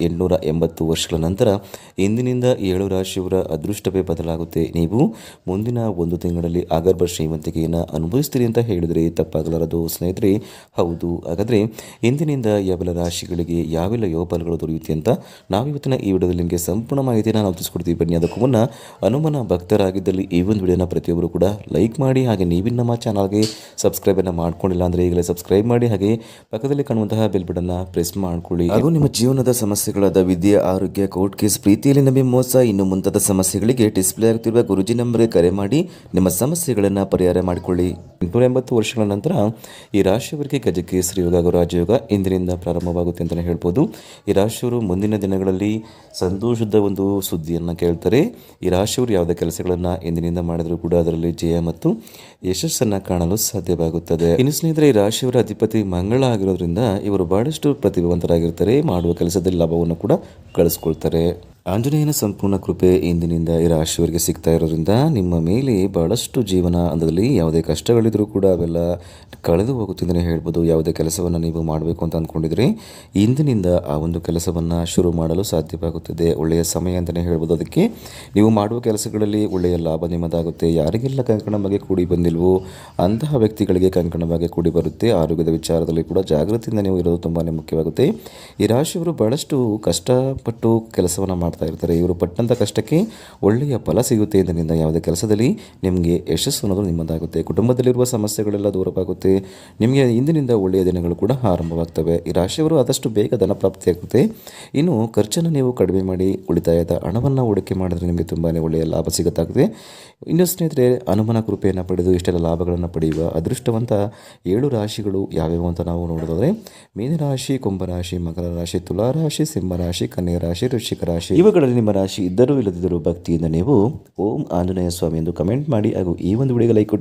880 ವರ್ಷಗಳ ನಂತರ ಇಂದಿನಿಂದ 7 ರಾಶಿಯವರ ಅದೃಷ್ಟವೇ ಬದಲಾಗುತ್ತೆ. ನೀವು ಮುಂದಿನ 1 ತಿಂಗಳಲ್ಲಿ ಆಗರ್ಭ ಶ್ರೀಮಂತಿಕೆಯನ್ನು ಅನುಭವಿಸ್ತೀರಿ ಅಂತ ಹೇಳಿದರೆ ತಪ್ಪಾಗಲಾರದು ಸ್ನೇಹಿತರೆ. ಹೌದು, ಹಾಗಾದರೆ ಇಂದಿನಿಂದ ಯಾವೆಲ್ಲ ರಾಶಿಗಳಿಗೆ ಯಾವೆಲ್ಲ ಯೋಗಫಲಗಳು ದೊರೆಯುತ್ತೆ ಅಂತ ನಾವಿವತ್ತಿನ ಈ ವಿಡಿಯೋದಲ್ಲಿ ನಿಮಗೆ ಸಂಪೂರ್ಣ ಮಾಹಿತಿಯನ್ನು ನಾವು ತಿಳಿಸ್ಕೊಡ್ತೀವಿ. ಬನ್ನಿ, ಅದಕ್ಕೂ ಮುನ್ನ ಹನುಮನ ಭಕ್ತರಾಗಿದ್ದಲ್ಲಿ ಈ ಒಂದು ವಿಡಿಯೋನ ಪ್ರತಿಯೊಬ್ಬರು ಕೂಡ ಲೈಕ್ ಮಾಡಿ, ಹಾಗೆ ನೀವು ನಮ್ಮ ಚಾನಲ್ಗೆ ಸಬ್ಸ್ಕ್ರೈಬನ್ನು ಮಾಡ್ಕೊಂಡಿಲ್ಲ ಅಂದರೆ ಈಗಲೇ ಸಬ್ಸ್ಕ್ರೈಬ್ ಮಾಡಿ, ಹಾಗೆ ಪಕ್ಕದಲ್ಲಿ ಕಾಣುವಂತಹ ಬೆಲ್ ಬಟನ್ನ ಪ್ರೆಸ್ ಮಾಡ್ಕೊಳ್ಳಿ. ಹಾಗೂ ನಿಮ್ಮ ಜೀವನದ ಸಮಸ್ಯೆಗಳಾದ ವಿದ್ಯೆ, ಆರೋಗ್ಯ, ಕೋರ್ಟ್ ಕೇಸ್, ಪ್ರೀತಿಯಲ್ಲಿ ನಂಬಿ ಮೋಸ, ಇನ್ನು ಮುಂತಾದ ಸಮಸ್ಯೆಗಳಿಗೆ ಡಿಸ್ಪ್ಲೇ ಆಗುತ್ತಿರುವ ಗುರುಜಿ ನಂಬರ್ಗೆ ಕರೆ ಮಾಡಿ ನಿಮ್ಮ ಸಮಸ್ಯೆಗಳನ್ನು ಪರಿಹಾರ ಮಾಡಿಕೊಳ್ಳಿ. 880 ವರ್ಷಗಳ ನಂತರ ಈ ರಾಶಿಯವರಿಗೆ ಗಜಕೇಸರಿ ಯೋಗ ಹಾಗೂ ರಾಜಯೋಗ ಇಂದಿನಿಂದ ಪ್ರಾರಂಭವಾಗುತ್ತೆ ಅಂತಲೇ ಹೇಳ್ಬೋದು. ಈ ರಾಶಿಯವರು ಮುಂದಿನ ದಿನಗಳಲ್ಲಿ ಸಂತೋಷದ ಒಂದು ಸುದ್ದಿಯನ್ನು ಕೇಳ್ತಾರೆ. ಈ ರಾಶಿಯವರು ಯಾವುದೇ ಕೆಲಸಗಳನ್ನು ಇಂದಿನಿಂದ ಮಾಡಿದರೂ ಕೂಡ ಅದರಲ್ಲಿ ಜಯ ಮತ್ತು ಯಶಸ್ಸನ್ನು ಕಾಣಲು ಸಾಧ್ಯವಾಗುತ್ತದೆ. ಇನ್ನು ಸ್ನೇಹಿತರೆ, ಈ ರಾಶಿಯವರ ಅಧಿಪತಿ ಮಂಗಳ ಆಗಿರೋದ್ರಿಂದ ಇವರು ಬಹಳಷ್ಟು ಪ್ರತಿಭಾವಂತರಾಗಿರ್ತಾರೆ. ಮಾಡುವ ಕೆಲಸದಲ್ಲಿ ಲಾಭವನ್ನು ಕೂಡ ಗಳಿಸ್ಕೊಳ್ತಾರೆ. ಆಂಜನೇಯನ ಸಂಪೂರ್ಣ ಕೃಪೆ ಇಂದಿನಿಂದ ಈ ರಾಶಿಯವರಿಗೆ ಸಿಗ್ತಾ ಇರೋದ್ರಿಂದ ನಿಮ್ಮ ಮೇಲೆ ಬಹಳಷ್ಟು ಜೀವನ ಹಂತದಲ್ಲಿ ಯಾವುದೇ ಕಷ್ಟಗಳಿದ್ರೂ ಕೂಡ ಅವೆಲ್ಲ ಕಳೆದು ಹೋಗುತ್ತೆ ಅಂತಲೇ ಹೇಳ್ಬೋದು. ಯಾವುದೇ ಕೆಲಸವನ್ನು ನೀವು ಮಾಡಬೇಕು ಅಂತ ಅಂದ್ಕೊಂಡಿದ್ರೆ ಇಂದಿನಿಂದ ಆ ಒಂದು ಕೆಲಸವನ್ನು ಶುರು ಮಾಡಲು ಸಾಧ್ಯವಾಗುತ್ತದೆ. ಒಳ್ಳೆಯ ಸಮಯ ಅಂತಲೇ ಹೇಳ್ಬೋದು. ಅದಕ್ಕೆ ನೀವು ಮಾಡುವ ಕೆಲಸಗಳಲ್ಲಿ ಒಳ್ಳೆಯ ಲಾಭ ನಿಮ್ಮದಾಗುತ್ತೆ. ಯಾರಿಗೆಲ್ಲ ಕಂಕಣವಾಗಿ ಕೂಡಿ ಬಂದಿಲ್ವೋ ಅಂತಹ ವ್ಯಕ್ತಿಗಳಿಗೆ ಕಂಕಣವಾಗಿ ಕೂಡಿ ಬರುತ್ತೆ. ಆರೋಗ್ಯದ ವಿಚಾರದಲ್ಲಿ ಕೂಡ ಜಾಗೃತಿಯಿಂದ ನೀವು ಇರೋದು ತುಂಬಾ ಮುಖ್ಯವಾಗುತ್ತೆ. ಈ ರಾಶಿಯವರು ಬಹಳಷ್ಟು ಕಷ್ಟಪಟ್ಟು ಕೆಲಸವನ್ನು ಮಾಡ್ತಾ ಇರ್ತಾರೆ. ಇವರು ಪಟ್ಟಂಥ ಕಷ್ಟಕ್ಕೆ ಒಳ್ಳೆಯ ಫಲ ಸಿಗುತ್ತೆ. ಇದರಿಂದ ಯಾವುದೇ ಕೆಲಸದಲ್ಲಿ ನಿಮಗೆ ಯಶಸ್ಸು ಅನ್ನೋದು ನಿಮ್ಮದಾಗುತ್ತೆ. ಕುಟುಂಬದಲ್ಲಿರುವ ಸಮಸ್ಯೆಗಳೆಲ್ಲ ದೂರವಾಗುತ್ತೆ. ನಿಮಗೆ ಇಂದಿನಿಂದ ಒಳ್ಳೆಯ ದಿನಗಳು ಕೂಡ ಆರಂಭವಾಗ್ತವೆ. ಈ ರಾಶಿಯವರು ಆದಷ್ಟು ಬೇಗ ಧನ ಪ್ರಾಪ್ತಿಯಾಗುತ್ತೆ. ಇನ್ನು ಖರ್ಚನ್ನು ನೀವು ಕಡಿಮೆ ಮಾಡಿ ಉಳಿತಾಯದ ಹಣವನ್ನು ಹೂಡಿಕೆ ಮಾಡಿದ್ರೆ ನಿಮಗೆ ತುಂಬಾ ಒಳ್ಳೆಯ ಲಾಭ ಸಿಗುತ್ತಾಗಿದೆ. ಇನ್ನು ಸ್ನೇಹಿತರೆ, ಹನುಮನ ಕೃಪೆಯನ್ನು ಪಡೆದು ಇಷ್ಟೆಲ್ಲ ಲಾಭಗಳನ್ನು ಪಡೆಯುವ ಅದೃಷ್ಟವಂತ 7 ರಾಶಿಗಳು ಯಾವ್ಯಾವು ಅಂತ ನಾವು ನೋಡೋದಾದರೆ ಮೀನರಾಶಿ, ಕುಂಭರಾಶಿ, ಮಕರ ರಾಶಿ, ತುಲಾರಾಶಿ, ಸಿಂಹರಾಶಿ, ಕನ್ಯಾ ರಾಶಿ, ವೃಶ್ಚಿಕ ರಾಶಿ. ಇವುಗಳಲ್ಲಿ ನಿಮ್ಮ ರಾಶಿ ಇದ್ದರೂ ಇಲ್ಲದಿದ್ದರೂ ಭಕ್ತಿಯಿಂದ ನೀವು ಓಂ ಆಂಜನೇಯ ಸ್ವಾಮಿ ಎಂದು ಕಮೆಂಟ್ ಮಾಡಿ, ಹಾಗೂ ಈ ಒಂದು ವಿಡಿಯೋಗೆ ಲೈಕ್ ಕೊಟ್ಟು